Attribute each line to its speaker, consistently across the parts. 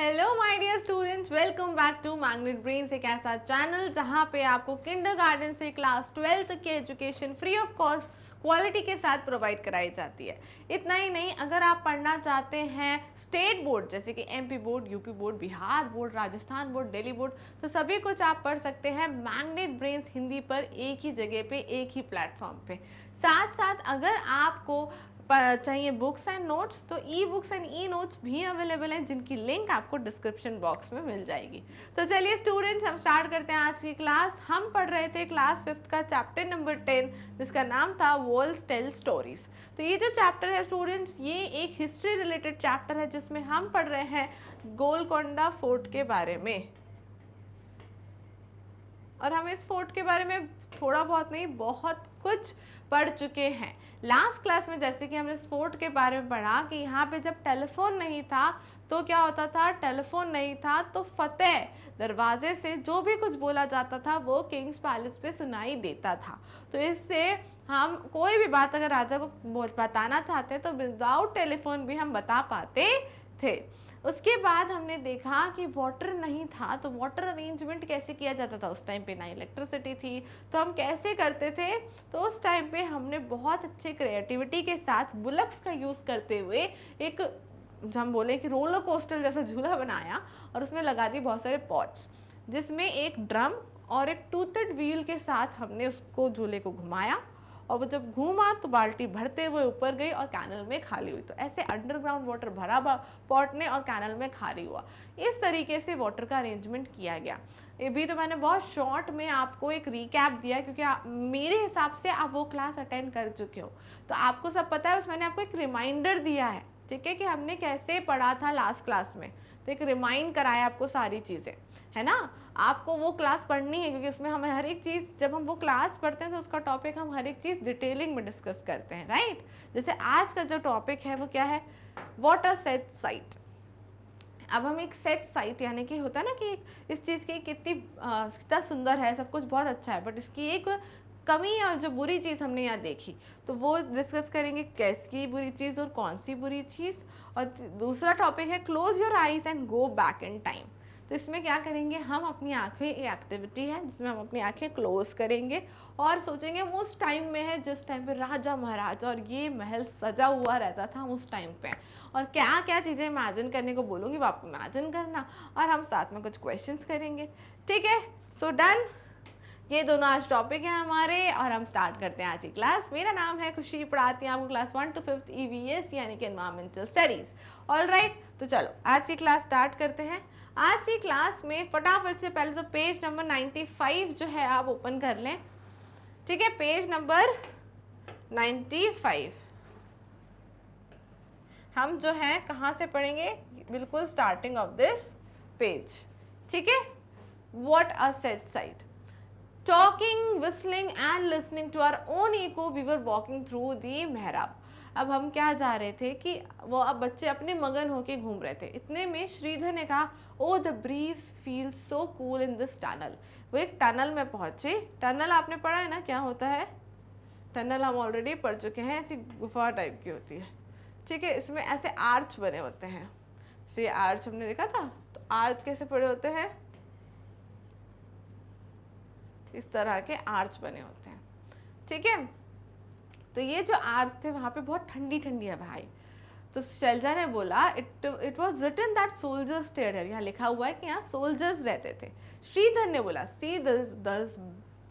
Speaker 1: Hello my dear students, welcome back to magnet brains, एक ऐसा channel जहां पे आपको किंडरगार्टन से क्लास 12 तक की education free of cost quality के साथ प्रोवाइड कराई जाती है। इतना ही नहीं, अगर आप पढ़ना चाहते हैं स्टेट बोर्ड जैसे कि MP board, UP board, Bihar board, Rajasthan board, Delhi board, तो सभी कुछ आप पढ़ सकते हैं मैग्नेट ब्रेन्स हिंदी पर, एक ही जगह पे, एक ही प्लेटफॉर्म पे। साथ साथ अगर आपको चाहिए बुक्स एंड नोट्स, तो e books and E notes भी अवेलेबल हैं, जिनकी लिंक आपको डिस्क्रिप्शन बॉक्स में मिल जाएगी। तो चलिए स्टूडेंट्स, हम स्टार्ट करते हैं आज की क्लास। हम पढ़ रहे थे क्लास 5th का चैप्टर नंबर 10, जिसका नाम था वॉल्स टेल स्टोरीज। तो ये जो चैप्टर है स्टूडेंट्स, ये एक हिस्ट्री रिलेटेड चैप्टर है, जिसमें हम पढ़ रहे हैं गोलकोंडा फोर्ट के बारे में। और हम इस फोर्ट के बारे में थोड़ा बहुत नहीं, बहुत कुछ पढ़ चुके हैं। लास्ट क्लास में जैसे कि हमने इस फोर्ट के बारे में पढ़ा कि यहाँ पे जब टेलीफोन नहीं था तो क्या होता था, टेलीफोन नहीं था तो फतेह दरवाजे से जो भी कुछ बोला जाता था वो किंग्स पैलेस पे सुनाई देता था। तो इससे हम कोई भी बात अगर राजा को बताना चाहते तो विदाउट टेलीफोन भी हम बता पाते थे। उसके बाद हमने देखा कि वाटर नहीं था, तो वाटर अरेंजमेंट कैसे किया जाता था। उस टाइम पे ना इलेक्ट्रिसिटी थी, तो हम कैसे करते थे। तो उस टाइम पे हमने बहुत अच्छे क्रिएटिविटी के साथ बुलक्स का यूज़ करते हुए एक, हम बोले कि रोलर कोस्टर जैसा झूला बनाया और उसमें लगा दी बहुत सारे पॉट्स, जिसमें एक ड्रम और एक टूथड व्हील के साथ हमने उसको झूले को घुमाया, और वो जब घूमा तो बाल्टी भरते हुए ऊपर गई और कैनल में खाली हुई। तो ऐसे अंडरग्राउंड वाटर भरा पॉट ने और कैनल में खाली हुआ। इस तरीके से वाटर का अरेंजमेंट किया गया। ये भी तो मैंने बहुत शॉर्ट में आपको एक रिकैप दिया, क्योंकि मेरे हिसाब से आप वो क्लास अटेंड कर चुके हो, तो आपको सब पता है। बस मैंने आपको एक रिमाइंडर दिया है, ठीक है, कि हमने कैसे पढ़ा था लास्ट क्लास में। तो एक रिमाइंड कराया आपको सारी चीज़ें, है ना। आपको वो क्लास पढ़नी है, क्योंकि उसमें हमें हर एक चीज़, जब हम वो क्लास पढ़ते हैं तो उसका टॉपिक हम हर एक चीज़ डिटेलिंग में डिस्कस करते हैं, राइट। जैसे आज का जो टॉपिक है वो क्या है, वाटर सेट साइट। अब हम एक सेट साइट, यानी कि होता है ना कि इस चीज़ की कितना सुंदर है, सब कुछ बहुत अच्छा है, बट इसकी एक कमी और जो बुरी चीज़ हमने यहाँ देखी, तो वो डिस्कस करेंगे, कैसी बुरी चीज़ और कौन सी बुरी चीज़। और दूसरा टॉपिक है close your eyes and go back in time. तो इसमें क्या करेंगे, हम अपनी आंखें, एक एक्टिविटी है जिसमें हम अपनी आंखें क्लोज करेंगे और सोचेंगे हम उस टाइम में है जिस टाइम पे राजा महाराजा और ये महल सजा हुआ रहता था, हम उस टाइम पे, और क्या क्या चीज़ें इमेजिन करने को बोलूँगी वो आप इमेजिन करना, और हम साथ में कुछ क्वेश्चंस करेंगे, ठीक है। सो डन, ये दोनों आज टॉपिक है हमारे, और हम स्टार्ट करते हैं आज की क्लास। मेरा नाम है खुशी, पढ़ाती हूँ आपको क्लास 1 to 5th EVS यानी कि एनवायरमेंटल स्टडीज। ऑल राइट, तो चलो आज की क्लास स्टार्ट करते हैं। आज की क्लास में फटाफट से पहले तो पेज नंबर 95 जो है आप ओपन कर लें, ठीक है। पेज नंबर 95 हम जो है कहाँ से पढ़ेंगे, बिल्कुल स्टार्टिंग ऑफ दिस पेज, ठीक है। What a set site, talking, whistling and listening to our own echo, we were walking through the मेहराब। अब हम क्या जा रहे थे कि वो अब बच्चे अपने मगन होके घूम रहे थे। इतने में श्रीधर ने कहा, oh the breeze feel so cool in this tunnel. वो एक टनल में पहुंचे। टनल आपने पढ़ा है ना, क्या होता है टनल, हम ऑलरेडी पढ़ चुके हैं। ऐसी गुफा टाइप की होती है, ठीक है। इसमें ऐसे आर्च बने होते हैं, से आर्च हमने देखा था। तो आर्च कैसे पड़े होते हैं, इस तरह के आर्च बने होते हैं, ठीक है। तो ये जो आर्च थे वहां पे बहुत ठंडी ठंडी हवा आई। तो शैलजा ने बोला, it was written that soldiers stayed here, यहाँ लिखा हुआ है कि यहाँ सोल्जर्स रहते थे। श्रीधर ने बोला, see this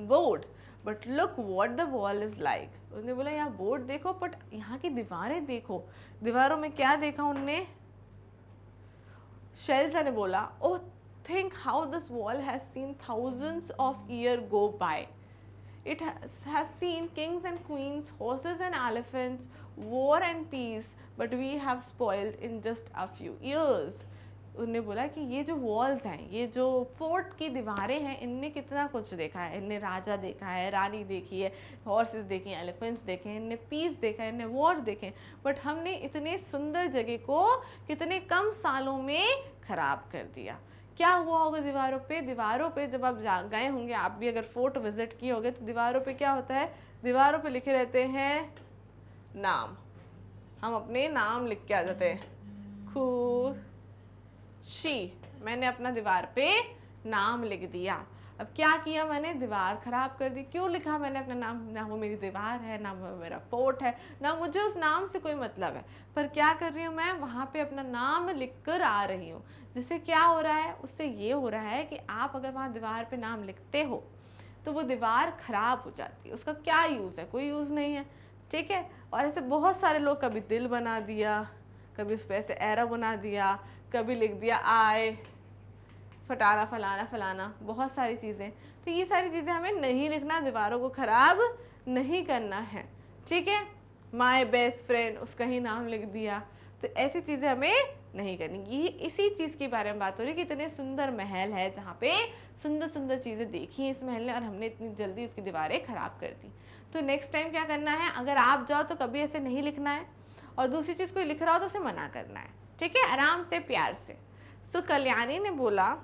Speaker 1: board but look what the wall is like. उसने बोला यहाँ बोर्ड देखो, बट यहाँ की दीवारें देखो। दीवारों में क्या देखा उनने। शैलजा ने बोला, ओह think how this wall has seen thousands of years go by. It has seen kings and queens, horses and elephants, war and peace, but we have spoiled in just a few years. उन्होंने बोला कि ये जो walls हैं, ये जो fort की दीवारें हैं, इनने कितना कुछ देखा है। इनने राजा देखा है, रानी देखी है, हॉर्सेस देखे हैं, एलिफेंट्स देखे हैं, इनने पीस देखा है, इनने वॉर देखे हैं, बट हमने इतने सुंदर जगह को कितने कम सालों में खराब कर दिया। क्या हुआ होगा दीवारों पे, दीवारों पे जब आप गए होंगे, आप भी अगर फोर्ट विजिट किए होंगे, तो दीवारों पे क्या होता है, दीवारों पे लिखे रहते हैं नाम। हम अपने नाम लिख के आ जाते हैं, शी, मैंने अपना दीवार पे नाम लिख दिया। अब क्या किया मैंने, दीवार खराब कर दी। क्यों लिखा मैंने अपना नाम, ना वो मेरी दीवार है, ना वो मेरा फोर्ट है, ना मुझे उस नाम से कोई मतलब है, पर क्या कर रही हूँ मैं, वहाँ पे अपना नाम लिख कर आ रही हूँ। जिससे क्या हो रहा है, उससे ये हो रहा है कि आप अगर वहाँ दीवार पे नाम लिखते हो तो वो दीवार खराब हो जाती है, उसका क्या यूज़ है, कोई यूज़ नहीं है, ठीक है। और ऐसे बहुत सारे लोग, कभी दिल बना दिया, कभी उस पर ऐसे एरो बना दिया, कभी लिख दिया आए फटाना फलाना फलाना, बहुत सारी चीज़ें। तो ये सारी चीज़ें हमें नहीं लिखना, दीवारों को ख़राब नहीं करना है, ठीक है। माय बेस्ट फ्रेंड, उसका ही नाम लिख दिया, तो ऐसी चीज़ें हमें नहीं करनी। ये इसी चीज़ के बारे में बात हो रही है कि इतने सुंदर महल है जहाँ पे सुंदर सुंदर चीज़ें देखी हैं इस महल ने, और हमने इतनी जल्दी उसकी दीवारें ख़राब कर दी। तो नेक्स्ट टाइम क्या करना है, अगर आप जाओ तो कभी ऐसे नहीं लिखना है, और दूसरी चीज़ कोई लिख रहा हो तो उसे मना करना है, ठीक है, आराम से प्यार से। सो कल्याणी ने बोला,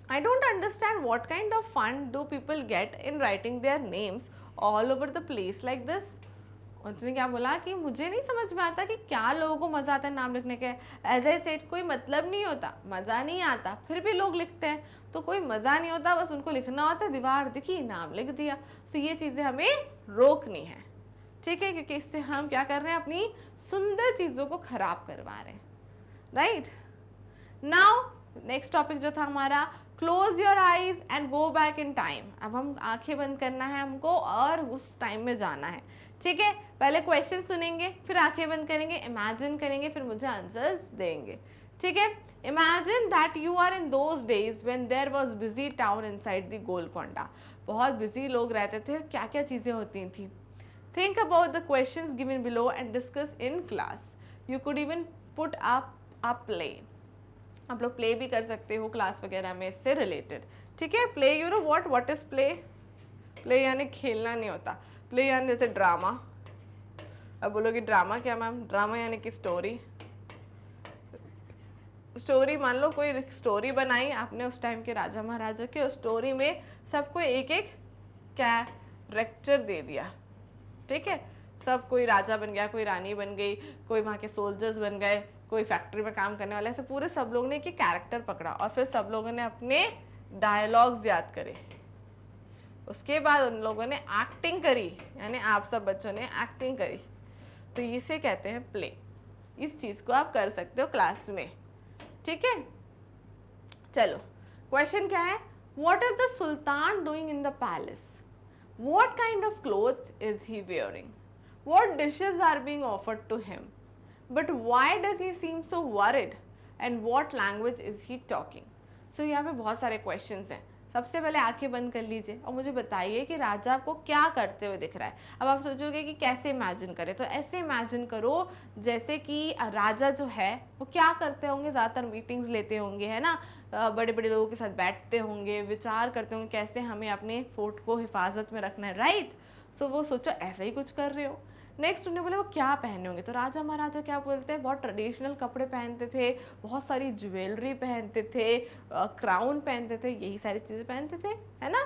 Speaker 1: I don't understand what kind of fun do people get in writing their names all over the place like this. उसने क्या बोला कि मुझे नहीं समझ में आता कि क्या लोगों को मज़ा आता है नाम लिखने के। एज आई सेड, कोई मतलब नहीं होता, मज़ा नहीं आता, फिर भी लोग लिखते हैं, तो कोई मज़ा नहीं होता, बस उनको लिखना होता है, दीवार दिखी नाम लिख दिया। तो ये चीज़ें हमें रोकनी है, ठीक है, क्योंकि इससे हम क्या कर रहे हैं, अपनी सुंदर चीज़ों को खराब करवा रहे हैं, राइट। नाउ नेक्स्ट टॉपिक जो था हमारा, close your eyes and go back in time. अब हम आंखें बंद करना है हमको और उस टाइम में जाना है, ठीक है। पहले क्वेश्चन सुनेंगे, फिर आंखें बंद करेंगे, इमेजिन करेंगे, फिर मुझे आंसर्स देंगे, ठीक है। Imagine that you are in those days when there was busy town inside the Golconda. बहुत बिजी लोग रहते थे, क्या क्या चीज़ें होती थी। Think about the questions given below and discuss in class. You could even put up a play. आप लोग प्ले भी कर सकते हो क्लास वगैरह में इससे रिलेटेड, ठीक है। Play, you know what is play. Play यानी खेलना नहीं होता, प्ले यानी जैसे ड्रामा। अब बोलोगे ड्रामा क्या मैम, ड्रामा यानी कि स्टोरी। स्टोरी, मान लो कोई स्टोरी बनाई आपने उस टाइम के राजा महाराजा के, उस स्टोरी में सबको एक एक कैरेक्टर दे दिया, ठीक है। सब कोई राजा बन गया, कोई रानी बन गई, कोई वहाँ के सोल्जर्स बन गए, कोई फैक्ट्री में काम करने वाले, ऐसे पूरे सब लोग ने एक कैरेक्टर पकड़ा और फिर सब लोगों ने अपने डायलॉग्स याद करे। उसके बाद उन लोगों ने एक्टिंग करी, यानी आप सब बच्चों ने एक्टिंग करी, तो इसे कहते हैं प्ले। इस चीज़ को आप कर सकते हो क्लास में, ठीक है। चलो क्वेश्चन क्या है, what is the sultan doing in the palace. What kind of cloth is he wearing. What dishes are being offered to him, but why does he seem so worried and what language is he talking। so यहाँ पे बहुत सारे questions हैं। सबसे पहले आंखें बंद कर लीजिए और मुझे बताइए कि राजा को क्या करते हुए दिख रहा है। अब आप सोचोगे कि कैसे इमेजिन करें, तो ऐसे इमेजिन करो जैसे कि राजा जो है वो क्या करते होंगे, ज़्यादातर मीटिंग्स लेते होंगे, है ना, बड़े बड़े लोगों के साथ बैठते होंगे, विचार करते होंगे कैसे हमें अपने फोर्ट को हिफाजत में रखना है, राइट। सो वो सोचो ऐसा ही कुछ कर रहे हो। नेक्स्ट उन्हें बोले वो क्या पहने होंगे, तो राजा महाराजा क्या बोलते हैं, बहुत ट्रेडिशनल कपड़े पहनते थे, बहुत सारी ज्वेलरी पहनते थे, क्राउन पहनते थे, यही सारी चीज़ें पहनते थे, है ना।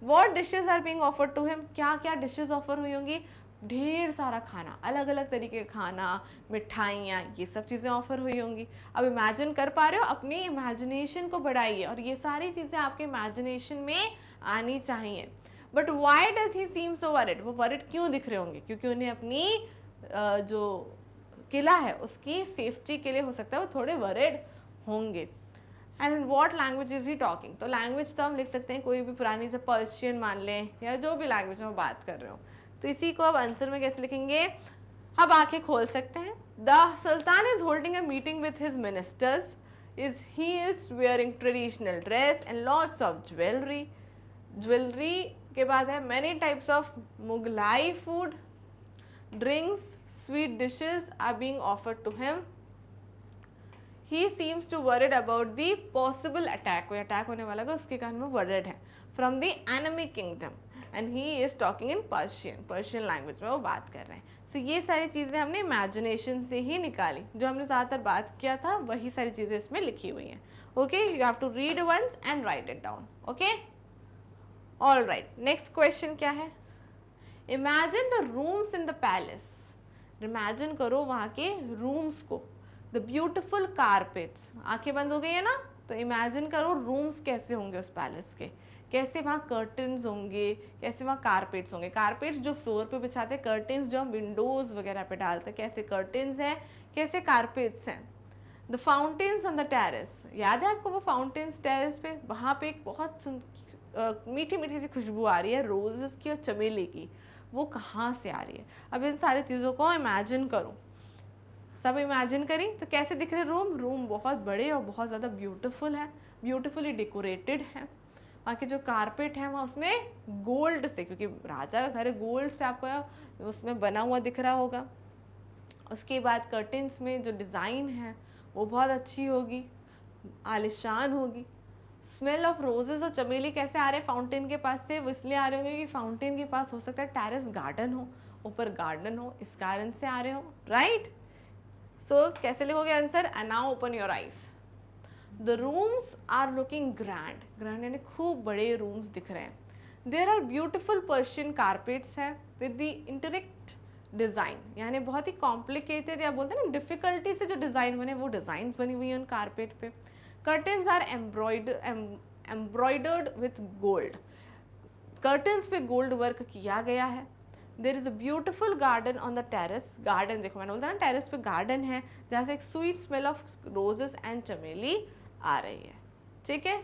Speaker 1: What dishes are being offered to him, क्या क्या डिशेज ऑफर हुई होंगी, ढेर सारा खाना, अलग अलग तरीके का खाना, मिठाइयाँ, ये सब चीज़ें ऑफर हुई होंगी। अब इमेजिन कर पा रहे हो, अपनी इमेजिनेशन को बढ़ाइए और ये सारी चीज़ें आपके इमेजिनेशन में आनी चाहिए। But why does he seem so worried, वो वरिड क्यों दिख रहे होंगे, क्योंकि उन्हें अपनी जो किला है उसकी सेफ्टी के लिए हो सकता है वो थोड़े वरिड होंगे। And in what language is he talking, तो लैंग्वेज तो हम लिख सकते हैं कोई भी पुरानी से पर्शियन मान लें या जो भी लैंग्वेज में बात कर रहे हो। तो इसी को अब आंसर में कैसे लिखेंगे, अब आंखें खोल सकते हैं। The sultan is holding a meeting with his ministers, is he is wearing traditional dress and lots of jewellery. Jewellery के बाद है many types of Mughlai food, drinks, sweet dishes are being offered to him. He seems to worried about the possible attack, कोई attack होने वाला है उसके कारण वो वरिड है, from the enemy kingdom, and he is talking in Persian language में वो बात कर रहे हैं। सो ये सारी चीज़ें हमने इमेजिनेशन से ही निकाली, जो हमने ज़्यादातर बात किया था वही सारी चीज़ें इसमें लिखी हुई हैं। Okay, you have to read once and write it down. Okay, all right, next question क्या है, imagine the rooms in the palace. Imagine करो वहाँ के रूम्स को, द ब्यूटिफुल कारपेट्स, आंखें बंद हो गई है ना, तो इमेजिन करो रूम्स कैसे होंगे उस पैलेस के, कैसे वहाँ कर्टन्स होंगे, कैसे वहाँ कारपेट्स होंगे, कारपेट्स जो फ्लोर पे बिछाते हैं, कर्टन्स जो हम विंडोज वगैरह पे डालते हैं, कैसे कर्टन्स हैं, कैसे कारपेट्स हैं। The fountains on the terrace, याद है आपको वो फाउंटेन्स टेरेस पे, वहाँ पे एक बहुत मीठी मीठी सी खुशबू आ रही है रोजेस की और चमेली की, वो कहाँ से आ रही है। अब इन सारी चीज़ों को इमेजिन करो, सब इमेजिन करी तो कैसे दिख रहे रूम, रूम बहुत बड़े और बहुत ज़्यादा ब्यूटीफुल है, ब्यूटीफुली डेकोरेटेड है। वहाँ के जो कारपेट है वहाँ उसमें गोल्ड से, क्योंकि राजा का घर है, गोल्ड से आपको उसमें बना हुआ दिख रहा होगा। उसके बाद कर्टन्स में जो डिज़ाइन है वो बहुत अच्छी होगी, आलिशान होगी। स्मेल ऑफ रोजेस और चमेली कैसे आ रहे हैं फाउंटेन के पास से, वो इसलिए आ रहे होंगे कि फाउंटेन के पास हो सकता है टेरेस गार्डन हो, ऊपर गार्डन हो, इस कारण से आ रहे हो, राइट। सो कैसे लिखोगे answer, and now open your eyes. The rooms are looking grand, grand यानी खूब बड़े रूम्स दिख रहे हैं। There are beautiful Persian carpets हैं विद द इंटरेक्ट डिज़ाइन, यानी बहुत ही कॉम्प्लिकेटेड या बोलते हैं ना डिफ़िकल्टी से जो डिज़ाइन बने वो डिज़ाइन बनी हुई है उन कारपेट पे। Curtains are embroidered with gold, curtains पे गोल्ड वर्क किया गया है। There is a beautiful garden on the terrace, garden देखो मैंने बोलता ना टेरेस पे गार्डन है जहाँ से एक sweet smell of roses and चमेली आ रही है, ठीक है।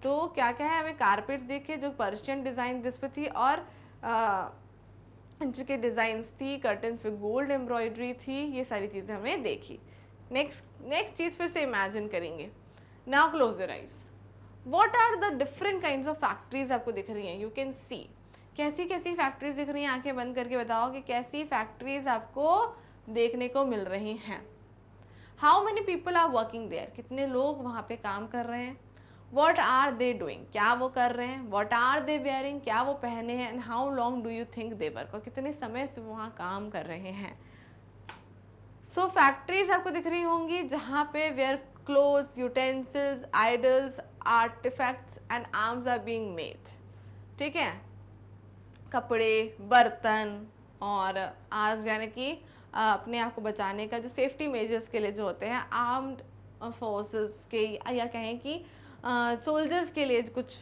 Speaker 1: तो क्या क्या है, हमें कारपेट्स देखे जो पर्शियन डिज़ाइन जिस पे थी और इंट्रिकेट डिज़ाइंस थी, कर्टन्स पे गोल्ड एम्ब्रॉयडरी थी, ये सारी चीज़ें हमने देखी। नेक्स्ट चीज़ फिर से इमेजिन करेंगे। Now close your eyes. What are the different kinds of factories आपको दिख रही हैं, यू कैन सी कैसी कैसी फैक्ट्रीज दिख रही हैं, आंखें बंद करके बताओ कि कैसी फैक्ट्रीज आपको देखने को मिल रही हैं। How many people are working there, कितने लोग वहाँ पे काम कर रहे हैं। वॉट आर दे डूइंग, क्या वो कर रहे हैं। वॉट आर दे वेयरिंग, क्या वो पहने हैं। And how long do you think they work, और कितने समय से वहाँ काम कर रहे हैं। सो फैक्ट्रीज आपको दिख रही होंगी जहाँ पे where clothes, utensils, idols, artefacts and arms are being made, ठीक है। कपड़े, बर्तन और आर्म्स यानी कि अपने आप को बचाने का जो सेफ्टी मेजर्स के लिए जो होते हैं, आर्म्ड फोर्सेस के या कहें कि सोल्जर्स के लिए कुछ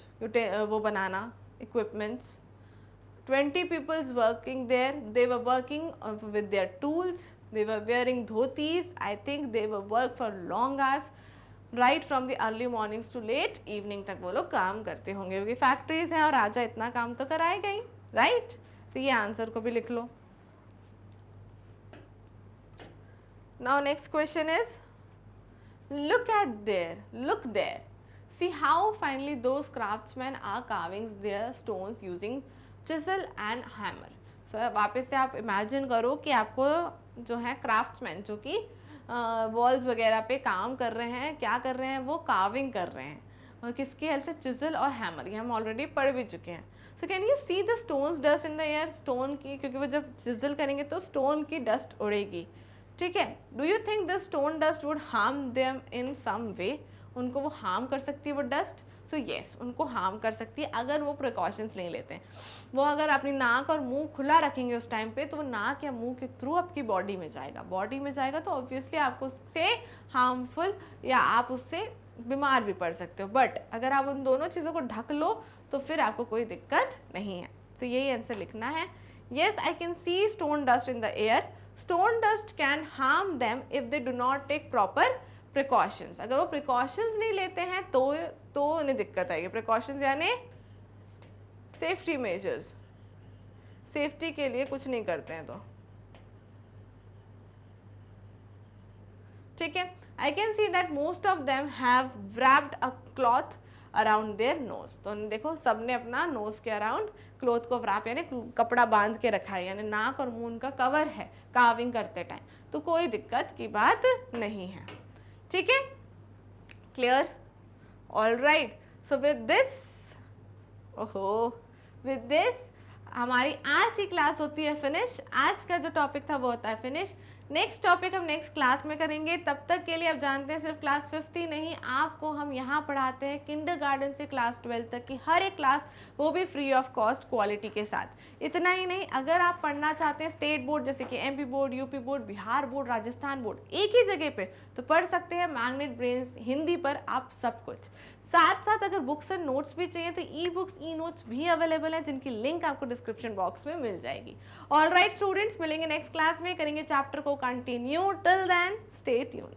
Speaker 1: वो बनाना equipments. 20 peoples working there, they were working with their tools, they were wearing dhotis, I think they were work for long hours, right from the early mornings to late evening तक वो लोग काम करते होंगे, क्योंकि फैक्ट्रीज हैं और राजा इतना काम तो कराएगा ही, राइट। तो ये आंसर को भी लिख लो। Now next question is, look at there, look there, see how finely those craftsmen are carving their stones using chisel and hammer. So वापस से आप इमेजिन करो कि आपको जो है क्राफ्ट्समैन जो कि वॉल्स वगैरह पे काम कर रहे हैं, क्या कर रहे हैं, वो कार्विंग कर रहे हैं, और किसकी हेल्प से, चिजल और हैमर, ये हम ऑलरेडी पढ़ भी चुके हैं। So can you see the stones dust in the air, stone की, क्योंकि वो जब चिजल करेंगे तो स्टोन की डस्ट उड़ेगी, ठीक है। Do you think the stone dust would harm them in some way, उनको वो हार्म कर सकती है वो डस्ट। सो येस, उनको हार्म कर सकती है अगर वो प्रिकॉशंस नहीं लेते हैं। वो अगर अपनी नाक और मुंह खुला रखेंगे उस टाइम पे, तो वो नाक या मुंह के थ्रू आपकी बॉडी में जाएगा, तो ऑब्वियसली आपको उससे हार्मफुल या आप उससे बीमार भी पड़ सकते हो। बट अगर आप उन दोनों चीज़ों को ढक लो तो फिर आपको कोई दिक्कत नहीं है। तो यही आंसर लिखना है। Yes, I can see stone dust in the air, stone dust can harm them if they do not take proper precautions, अगर वो प्रिकॉशंस नहीं लेते हैं तो उन्हें दिक्कत आएगी। प्रिकॉशंस यानी सेफ्टी मेजर्स, सेफ्टी के लिए कुछ नहीं करते हैं तो, ठीक है। आई can see that most of them have wrapped a cloth around their nose, तो देखो सबने अपना नोज के अराउंड क्लोथ को wrap यानी कपड़ा बांध के रखा है, यानी नाक और मुंह उनका कवर है कार्विंग करते टाइम, तो कोई दिक्कत की बात नहीं है, ठीक है। Clear, all right. So with this हमारी आज की क्लास होती है फिनिश। आज का जो टॉपिक था वो होता है फिनिश। नेक्स्ट टॉपिक हम नेक्स्ट क्लास में करेंगे। तब तक के लिए आप जानते हैं सिर्फ क्लास 5th ही नहीं, आपको हम यहाँ पढ़ाते हैं किंडरगार्टन से क्लास 12 तक की हर एक क्लास, वो भी फ्री ऑफ कॉस्ट क्वालिटी के साथ। इतना ही नहीं, अगर आप पढ़ना चाहते हैं स्टेट बोर्ड जैसे कि MP board, UP board, Bihar board, Rajasthan board एक ही जगह पे, तो पढ़ सकते हैं मैग्नेट ब्रेन्स हिंदी पर आप सब कुछ। साथ साथ अगर बुक्स एंड नोट्स भी चाहिए तो ई बुक्स ई नोट्स भी अवेलेबल है, जिनकी लिंक आपको डिस्क्रिप्शन बॉक्स में मिल जाएगी। ऑलराइट स्टूडेंट्स, मिलेंगे नेक्स्ट क्लास में, करेंगे चैप्टर को continue. Till then stay tuned.